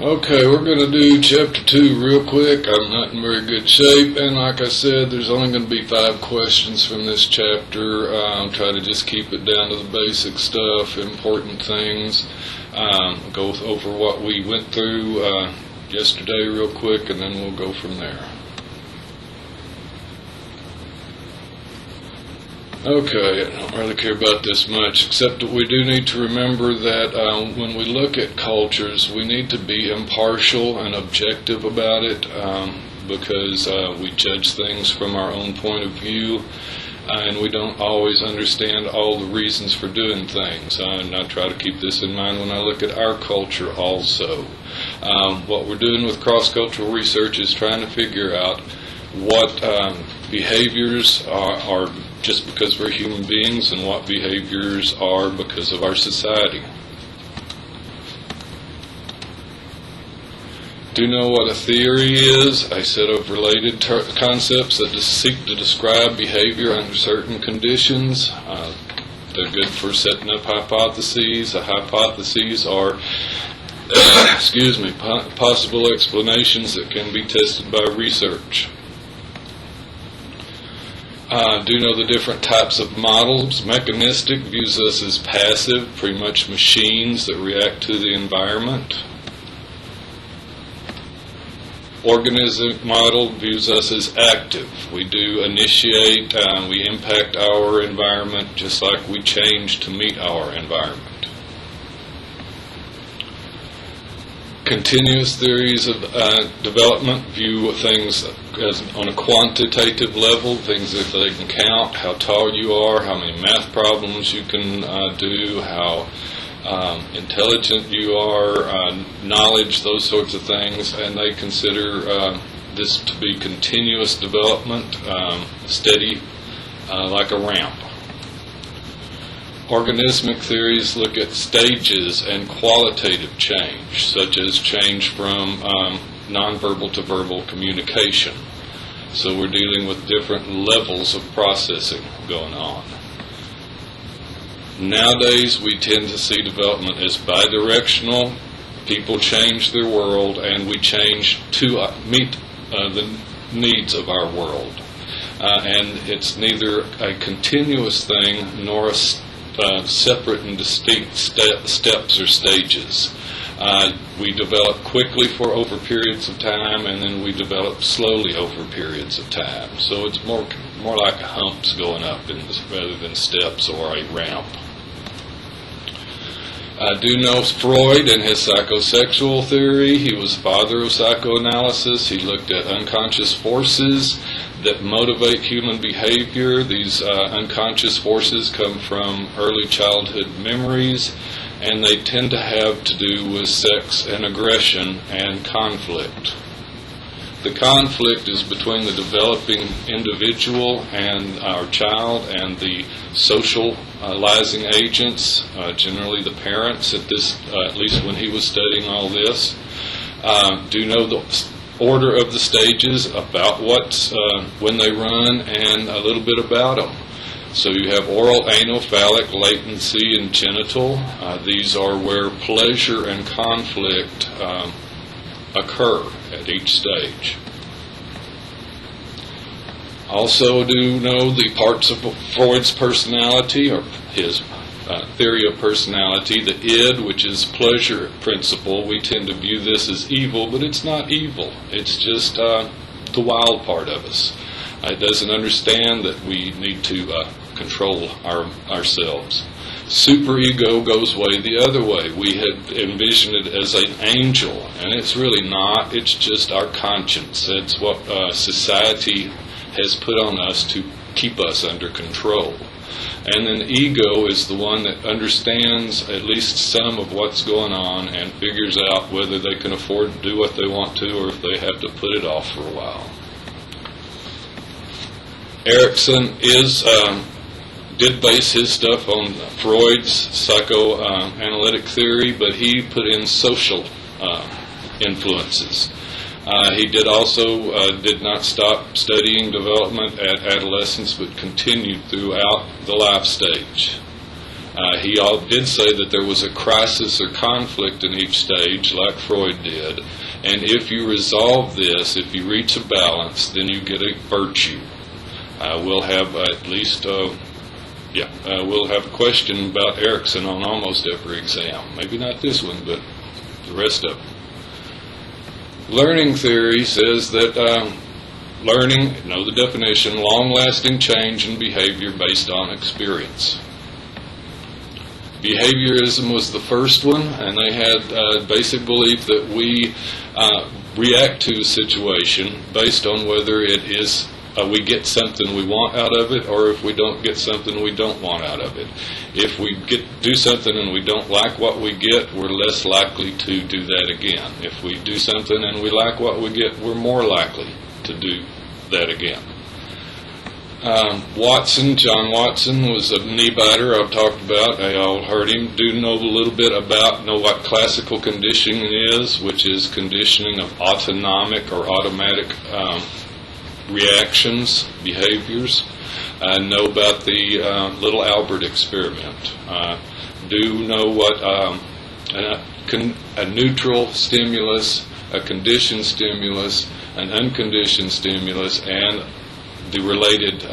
Okay, we're going to do Chapter 2 real quick. I'm not in very good shape, and like I said, there's only going to be 5 questions from this chapter. I'll try to just keep it down to the basic stuff, important things. Go over what we went through yesterday real quick, and then we'll go from there. Okay, I don't really care about this much, except that we do need to remember that when we look at cultures, we need to be impartial and objective about it, because we judge things from our own point of view, and we don't always understand all the reasons for doing things. And I try to keep this in mind when I look at our culture also. What we're doing with cross-cultural research is trying to figure out what behaviors are just because we're human beings and what behaviors are because of our society. Do you know what a theory is? A set of related concepts that seek to describe behavior under certain conditions. They're good for setting up hypotheses. Hypotheses are possible explanations that can be tested by research. Do you know the different types of models? Mechanistic views us as passive, pretty much machines that react to the environment. Organismic model views us as active. We do initiate, we impact our environment just like we change to meet our environment. Continuous theories of development view things as on a quantitative level, things that they can count, how tall you are, how many math problems you can do, how intelligent you are, knowledge, those sorts of things, and they consider this to be continuous development, steady, like a ramp. Organismic theories look at stages and qualitative change, such as change from nonverbal to verbal communication. So we're dealing with different levels of processing going on. Nowadays, we tend to see development as bidirectional. People change their world, and we change to meet the needs of our world. And it's neither a continuous thing nor a separate and distinct steps or stages. We develop quickly for over periods of time, and then we develop slowly over periods of time. So it's more like humps going up rather than steps or a ramp. I do know Freud and his psychosexual theory. He was father of psychoanalysis. He looked at unconscious forces that motivate human behavior. These unconscious forces come from early childhood memories, and they tend to have to do with sex and aggression and conflict. The conflict is between the developing individual and our child and the socializing agents, generally the parents at least when he was studying all this. Do you know the order of the stages about when they run and a little bit about them? So you have oral, anal, phallic, latency, and genital. These are where pleasure and conflict occur at each stage. Also, do you know the parts of Freud's personality, or his theory of personality? The id, which is pleasure principle, we tend to view this as evil, but it's not evil. It's just the wild part of us. It doesn't understand that we need to control ourselves. Superego goes way the other way. We had envisioned it as an angel, and it's really not. It's just our conscience. It's what society has put on us to keep us under control. And then ego is the one that understands at least some of what's going on and figures out whether they can afford to do what they want to or if they have to put it off for a while. Erickson did base his stuff on Freud's psychoanalytic theory, but he put in social influences. He did not stop studying development at adolescence, but continued throughout the life stage. Did say that there was a crisis or conflict in each stage, like Freud did, and if you resolve this, if you reach a balance, then you get a virtue. We'll have at least, we'll have a question about Erickson on almost every exam. Maybe not this one, but the rest of them. Learning theory says that learning, know the definition, long-lasting change in behavior based on experience. Behaviorism was the first one, and they had a basic belief that we react to a situation based on whether it is we get something we want out of it, or if we don't get something we don't want out of it. If we do something and we don't like what we get, we're less likely to do that again. If we do something and we like what we get, we're more likely to do that again. John Watson was a knee biter I've talked about. I all heard him. Do know a little bit know what classical conditioning is, which is conditioning of autonomic or automatic reactions, behaviors. Know about the little Albert experiment. Do know what a neutral stimulus, a conditioned stimulus, an unconditioned stimulus, and the related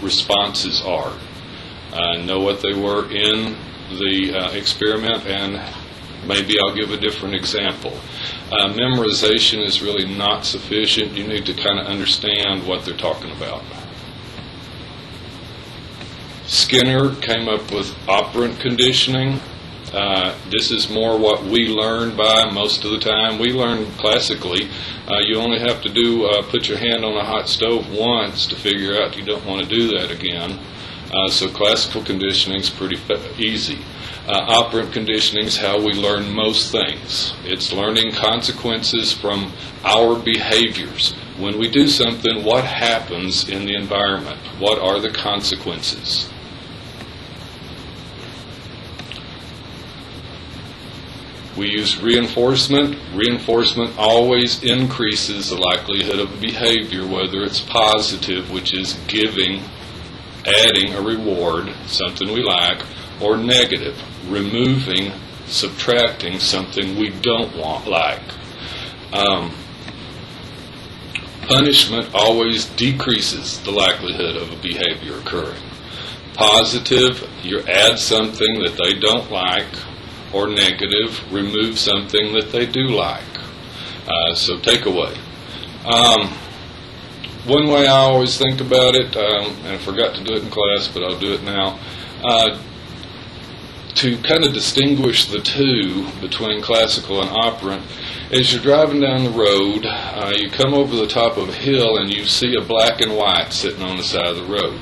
responses are. Know what they were in the experiment, and maybe I'll give a different example. Memorization is really not sufficient. You need to kind of understand what they're talking about. Skinner came up with operant conditioning. This is more what we learn by most of the time. We learn classically. You only have to put your hand on a hot stove once to figure out you don't want to do that again. So classical conditioning is pretty easy. Operant conditioning is how we learn most things. It's learning consequences from our behaviors. When we do something, what happens in the environment? What are the consequences? We use reinforcement. Reinforcement always increases the likelihood of behavior, whether it's positive, which is adding a reward, something we like, or negative, removing, subtracting something we don't like. Punishment always decreases the likelihood of a behavior occurring. Positive, you add something that they don't like, or negative, remove something that they do like. So takeaway. One way I always think about it, and I forgot to do it in class, but I'll do it now, to kind of distinguish the two between classical and operant, as you're driving down the road, you come over the top of a hill and you see a black and white sitting on the side of the road.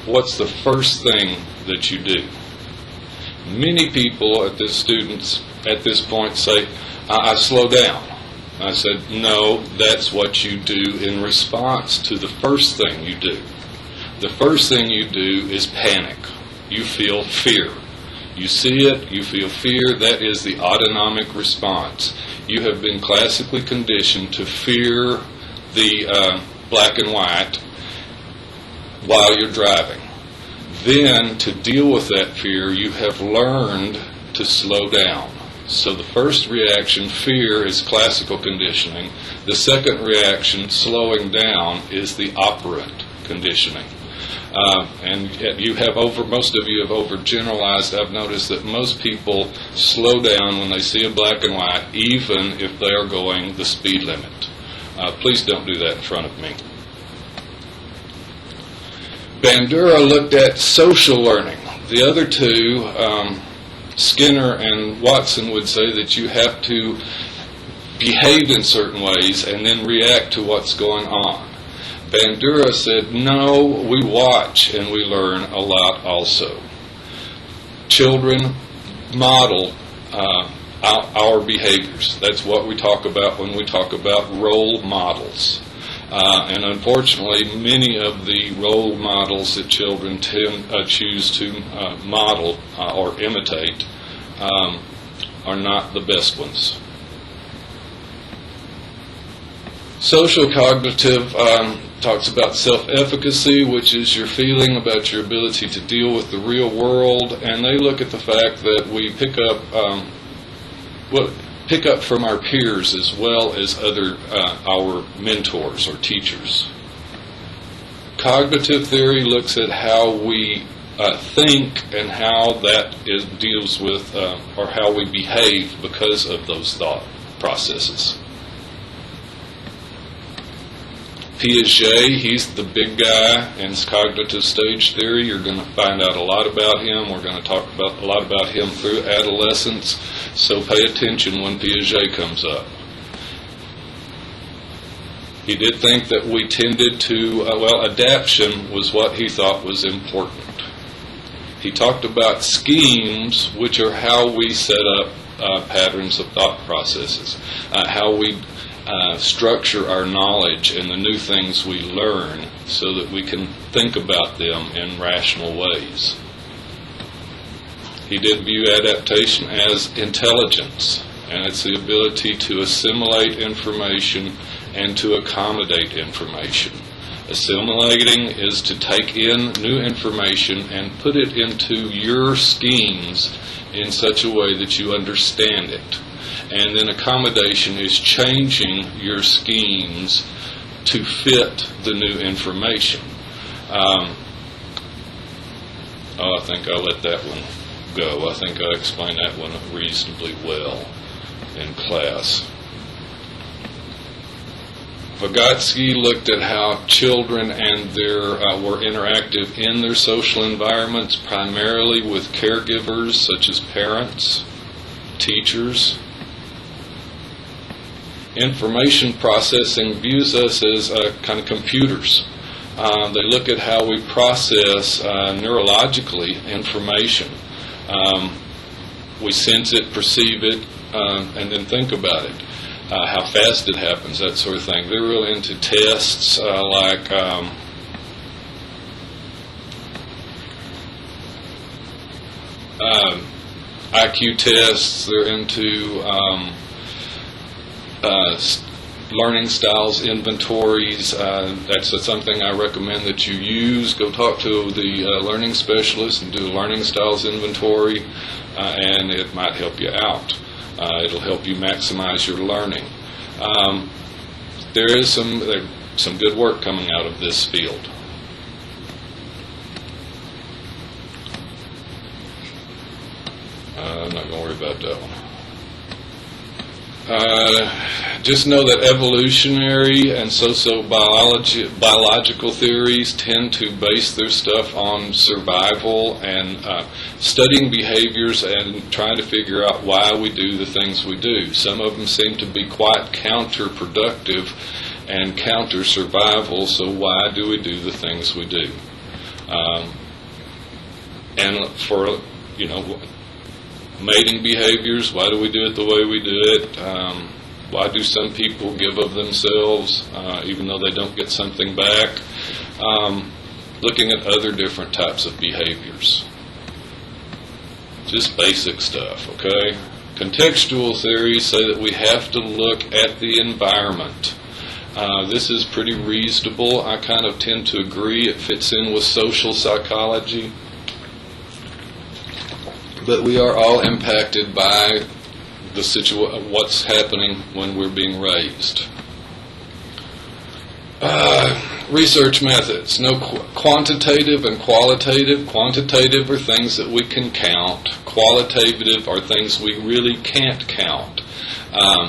What's the first thing that you do? Many people at this point say, I slow down. I said, no, that's what you do in response to the first thing you do. The first thing you do is panic. You feel fear. You see it, you feel fear, that is the autonomic response. You have been classically conditioned to fear the black and white while you're driving. Then, to deal with that fear, you have learned to slow down. So the first reaction, fear, is classical conditioning. The second reaction, slowing down, is the operant conditioning. And most of you have overgeneralized. I've noticed that most people slow down when they see a black and white, even if they are going the speed limit. Please don't do that in front of me. Bandura looked at social learning. The other two, Skinner and Watson, would say that you have to behave in certain ways and then react to what's going on. Bandura said, no, we watch and we learn a lot also. Children model our behaviors. That's what we talk about when we talk about role models. And unfortunately, many of the role models that children choose to model or imitate are not the best ones. Social cognitive talks about self-efficacy, which is your feeling about your ability to deal with the real world, and they look at the fact that we pick up from our peers as well as our mentors or teachers. Cognitive theory looks at how we think and how that deals with or how we behave because of those thought processes. Piaget, he's the big guy in cognitive stage theory. You're going to find out a lot about him. We're going to talk a lot about him through adolescence, so pay attention when Piaget comes up. He did think that we tended to, adaptation was what he thought was important. He talked about schemes, which are how we set up patterns of thought processes, how we structure our knowledge and the new things we learn so that we can think about them in rational ways. He did view adaptation as intelligence, and it's the ability to assimilate information and to accommodate information. Assimilating is to take in new information and put it into your schemes in such a way that you understand it. And then accommodation is changing your schemes to fit the new information. I think I'll let that one go. I think I explained that one reasonably well in class. Vygotsky looked at how children and were interactive in their social environments, primarily with caregivers such as parents, teachers. Information processing views us as kind of computers. They look at how we process neurologically information. We sense it, perceive it, and then think about it. How fast it happens, that sort of thing. They're really into tests like IQ tests. They're into learning styles inventories. That's something I recommend that you use. Go talk to the learning specialist and do a learning styles inventory, and it might help you out. It'll help you maximize your learning. There's some good work coming out of this field. I'm not going to worry about that one. Just know that evolutionary and biological theories tend to base their stuff on survival and studying behaviors and trying to figure out why we do the things we do. Some of them seem to be quite counterproductive and counter-survival, so why do we do the things we do? And for, mating behaviors, why do we do it the way we do it? Why do some people give of themselves even though they don't get something back? Looking at other different types of behaviors. Just basic stuff, okay? Contextual theories say that we have to look at the environment. This is pretty reasonable. I kind of tend to agree. It fits in with social psychology. But we are all impacted by what's happening when we're being raised. Research methods. No quantitative and qualitative. Quantitative are things that we can count. Qualitative are things we really can't count,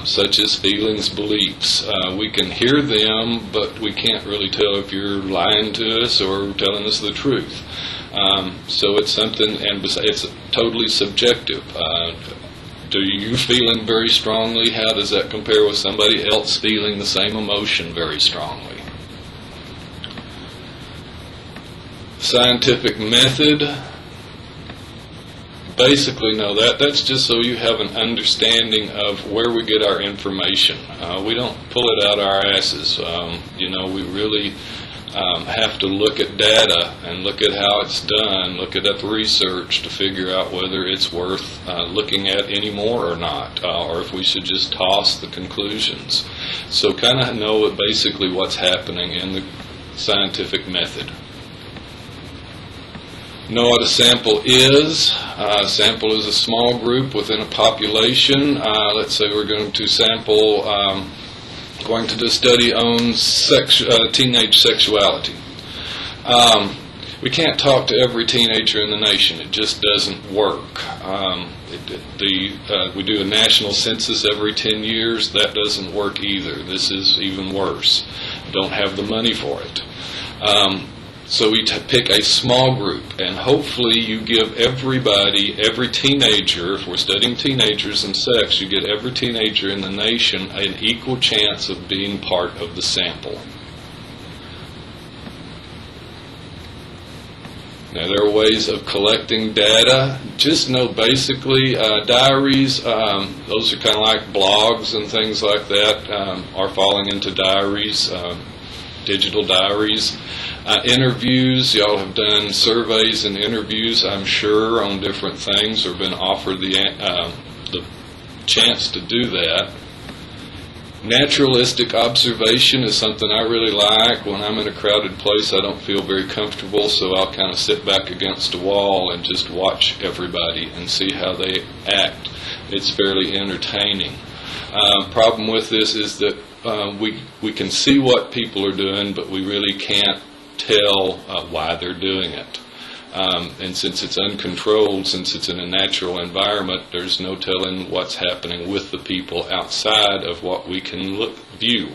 such as feelings, beliefs. We can hear them, but we can't really tell if you're lying to us or telling us the truth. So it's something, and it's totally subjective. Do you feeling very strongly? How does that compare with somebody else feeling the same emotion very strongly? Scientific method. Basically, no, that's just so you have an understanding of where we get our information. We don't pull it out our asses. We really have to look at data and look at how it's done, look at the research to figure out whether it's worth looking at anymore or not, or if we should just toss the conclusions. So kind of know basically what's happening in the scientific method. Know what a sample is. A sample is a small group within a population. Let's say we're going to sample, going to do a study on teenage sexuality. We can't talk to every teenager in the nation. It just doesn't work. We do a national census every 10 years. That doesn't work either. This is even worse. Don't have the money for it. So we pick a small group, and hopefully you give everybody, every teenager, if we're studying teenagers and sex, you get every teenager in the nation an equal chance of being part of the sample. Now, there are ways of collecting data. Just know basically diaries, those are kind of like blogs and things like that, are falling into diaries, digital diaries. Interviews, y'all have done surveys and interviews, I'm sure, on different things, or been offered the chance to do that. Naturalistic observation is something I really like. When I'm in a crowded place, I don't feel very comfortable, so I'll kind of sit back against a wall and just watch everybody and see how they act. It's fairly entertaining. Problem with this is that we can see what people are doing, but we really can't tell why they're doing it. And since it's uncontrolled, since it's in a natural environment, there's no telling what's happening with the people outside of what we can view.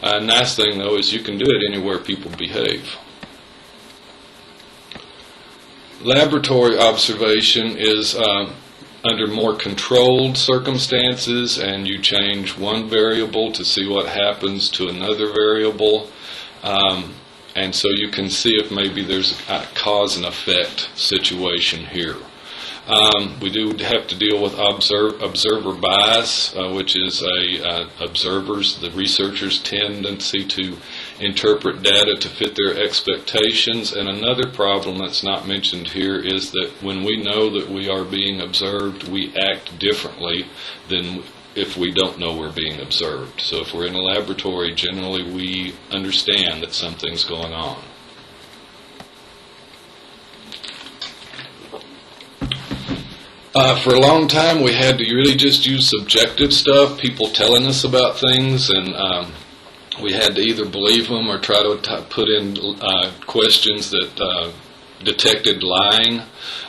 Nice thing, though, is you can do it anywhere people behave. Laboratory observation is under more controlled circumstances, and you change one variable to see what happens to another variable. And so you can see if maybe there's a cause and effect situation here. We do have to deal with observer bias, which is the researcher's tendency to interpret data to fit their expectations. And another problem that's not mentioned here is that when we know that we are being observed, we act differently than if we don't know we're being observed. So if we're in a laboratory, generally we understand that something's going on. For a long time, we had to really just use subjective stuff, people telling us about things, and we had to either believe them or try to put in questions that detected lying.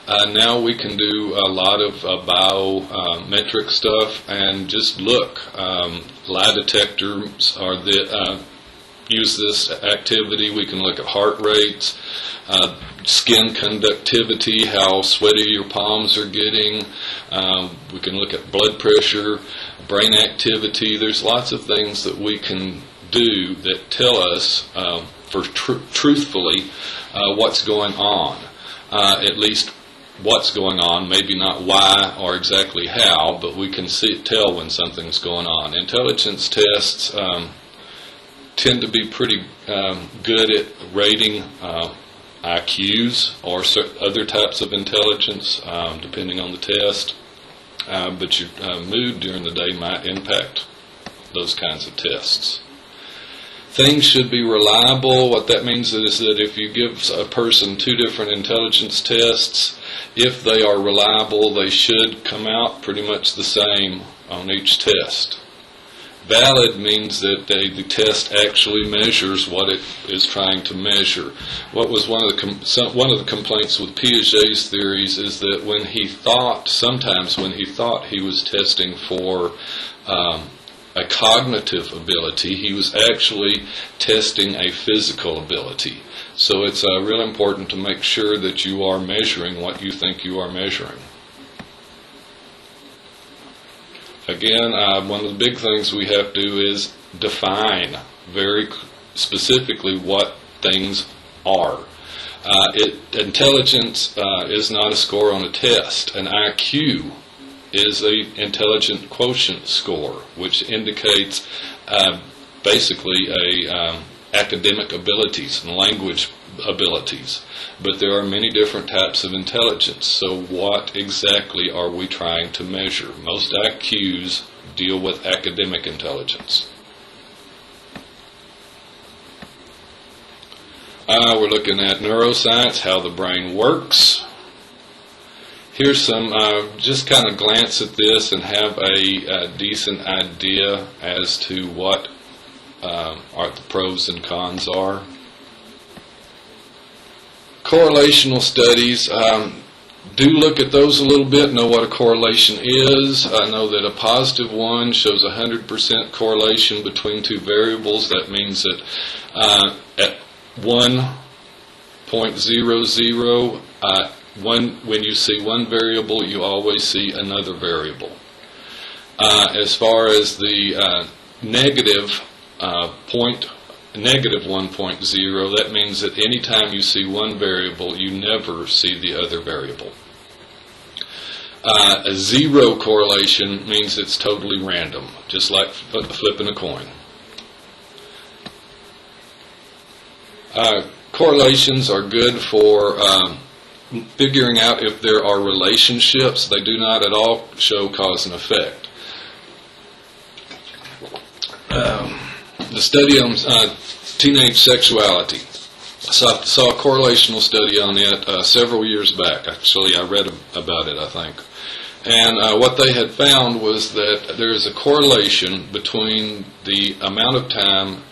Now we can do a lot of biometric stuff and just look. Lie detectors are use this activity. We can look at heart rates, skin conductivity, how sweaty your palms are getting. We can look at blood pressure, brain activity. There's lots of things that we can do that tell us truthfully what's going on, at least what's going on, maybe not why or exactly how, but we can tell when something's going on. Intelligence tests tend to be pretty good at rating IQs or other types of intelligence, depending on the test, but your mood during the day might impact those kinds of tests. Things should be reliable. What that means is that if you give a person two different intelligence tests, if they are reliable, they should come out pretty much the same on each test. Valid means that the test actually measures what it is trying to measure. What was one of the complaints with Piaget's theories is that sometimes when he thought he was testing for a cognitive ability, he was actually testing a physical ability. So it's real important to make sure that you are measuring what you think you are measuring. Again, one of the big things we have to do is define very specifically what things are. Intelligence is not a score on a test. An IQ is an intelligent quotient score, which indicates basically academic abilities and language abilities. But there are many different types of intelligence. So what exactly are we trying to measure? Most IQs deal with academic intelligence. We're looking at neuroscience, how the brain works. Here's some, just kind of glance at this and have a decent idea as to what are the pros and cons are. Correlational studies, do look at those a little bit, know what a correlation is. I know that a positive one shows 100% correlation between two variables. That means that at 1.00, when you see one variable, you always see another variable. As far as the negative 1.0, that means that anytime you see one variable, you never see the other variable. A zero correlation means it's totally random, just like flipping a coin. Correlations are good for figuring out if there are relationships. They do not at all show cause and effect. The study on teenage sexuality. So I saw a correlational study on it several years back. Actually, I read about it, I think. And what they had found was that there is a correlation between the amount of time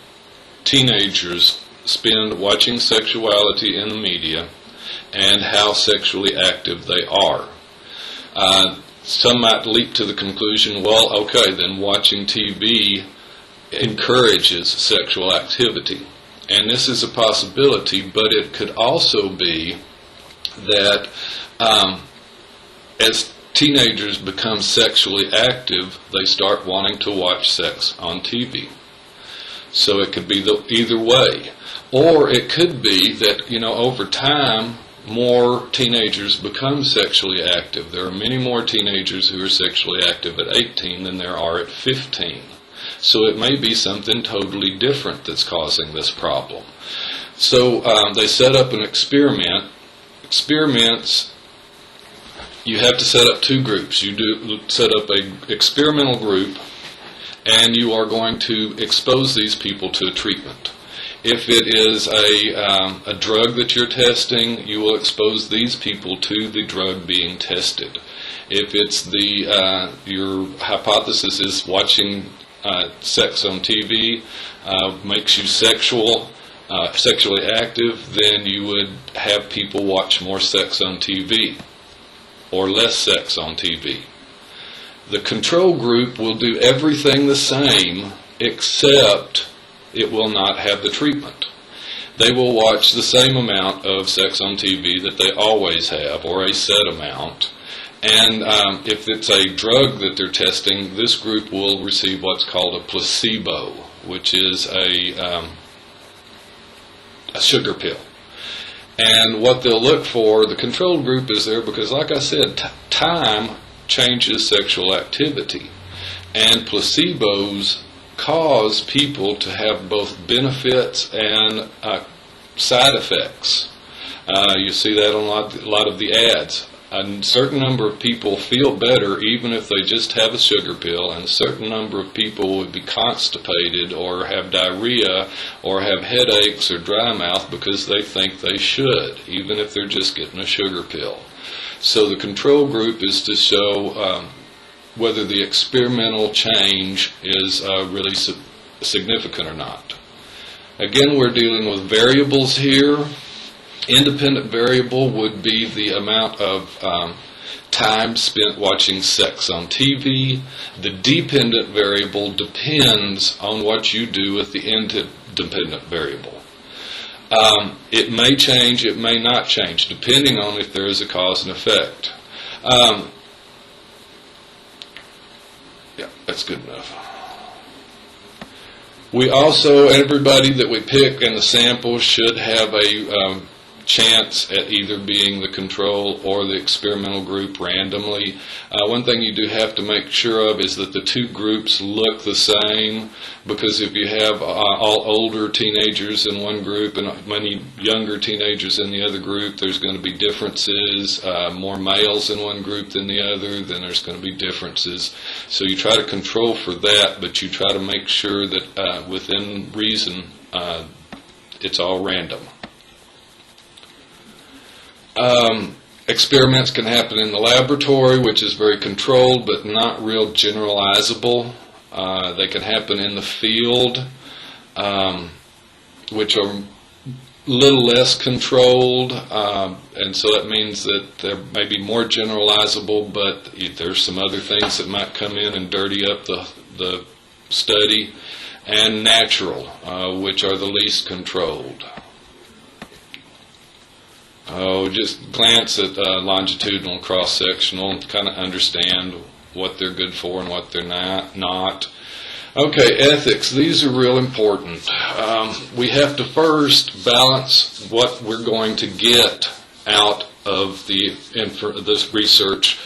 teenagers spend watching sexuality in the media and how sexually active they are. Some might leap to the conclusion, well, okay, then watching TV encourages sexual activity. And this is a possibility, but it could also be that as teenagers become sexually active, they start wanting to watch sex on TV. So it could be either way. Or it could be that, over time, more teenagers become sexually active. There are many more teenagers who are sexually active at 18 than there are at 15. So it may be something totally different that's causing this problem. So they set up an experiment. Experiments, you have to set up two groups. You do set up an experimental group, and you are going to expose these people to a treatment. If it is a drug that you're testing, you will expose these people to the drug being tested. If it's your hypothesis is watching sex on TV makes you sexually active, then you would have people watch more sex on TV or less sex on TV. The control group will do everything the same, except it will not have the treatment. They will watch the same amount of sex on TV that they always have, or a set amount. And if it's a drug that they're testing, this group will receive what's called a placebo, which is a sugar pill. And what they'll look for, the control group is there because, like I said, time changes sexual activity. And placebos cause people to have both benefits and side effects. You see that on a lot of the ads. A certain number of people feel better even if they just have a sugar pill, and a certain number of people would be constipated or have diarrhea or have headaches or dry mouth because they think they should, even if they're just getting a sugar pill. So the control group is to show whether the experimental change is really significant or not. Again, we're dealing with variables here. Independent variable would be the amount of time spent watching sex on TV. The dependent variable depends on what you do with the independent variable. It may change, it may not change, depending on if there is a cause and effect. Yeah, that's good enough. We also, everybody that we pick in the sample should have a chance at either being the control or the experimental group randomly. One thing you do have to make sure of is that the two groups look the same, because if you have all older teenagers in one group and many younger teenagers in the other group, there's going to be differences. More males in one group than the other, then there's going to be differences. So you try to control for that, but you try to make sure that within reason it's all random. Experiments can happen in the laboratory, which is very controlled but not real generalizable. They can happen in the field, which are a little less controlled, and so that means that they may be more generalizable, but there's some other things that might come in and dirty up the study. And natural, which are the least controlled. Just glance at longitudinal and cross-sectional and kind of understand what they're good for and what they're not. Okay, ethics. These are real important. We have to first balance what we're going to get out of this research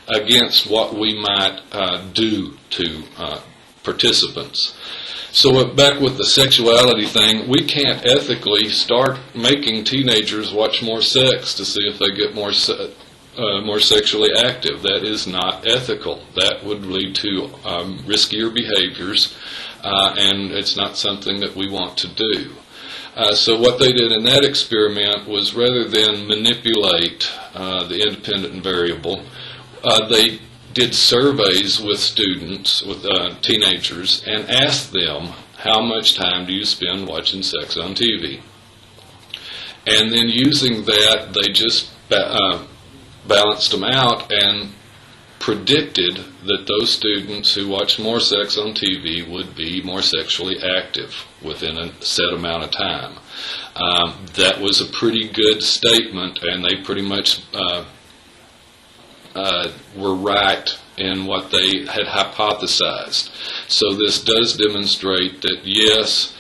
against what we might do to participants. So back with the sexuality thing, we can't ethically start making teenagers watch more sex to see if they get more sexually active. That is not ethical. That would lead to riskier behaviors, and it's not something that we want to do. So what they did in that experiment was, rather than manipulate the independent variable, they did surveys with students, with teenagers, and asked them, how much time do you spend watching sex on TV? And then using that, they just balanced them out and predicted that those students who watched more sex on TV would be more sexually active within a set amount of time. That was a pretty good statement, and they pretty much were right in what they had hypothesized. So this does demonstrate that, yes,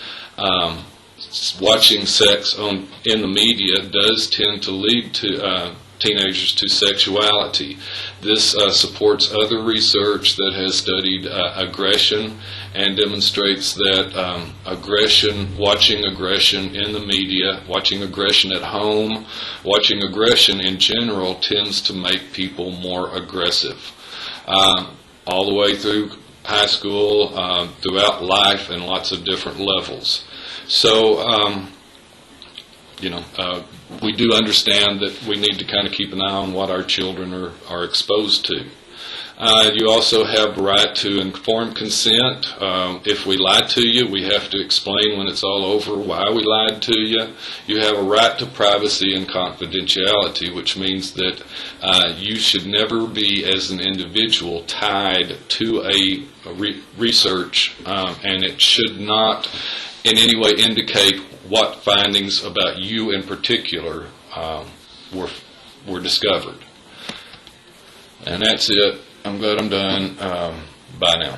watching sex in the media does tend to lead to teenagers to sexuality. This supports other research that has studied aggression and demonstrates that watching aggression in the media, watching aggression at home, watching aggression in general tends to make people more aggressive. All the way through high school, throughout life, and lots of different levels. So, we do understand that we need to kind of keep an eye on what our children are exposed to. You also have the right to informed consent. If we lie to you, we have to explain when it's all over why we lied to you. You have a right to privacy and confidentiality, which means that you should never be, as an individual, tied to a research, and it should not in any way indicate what findings about you in particular were discovered. And that's it. I'm glad I'm done. Bye now.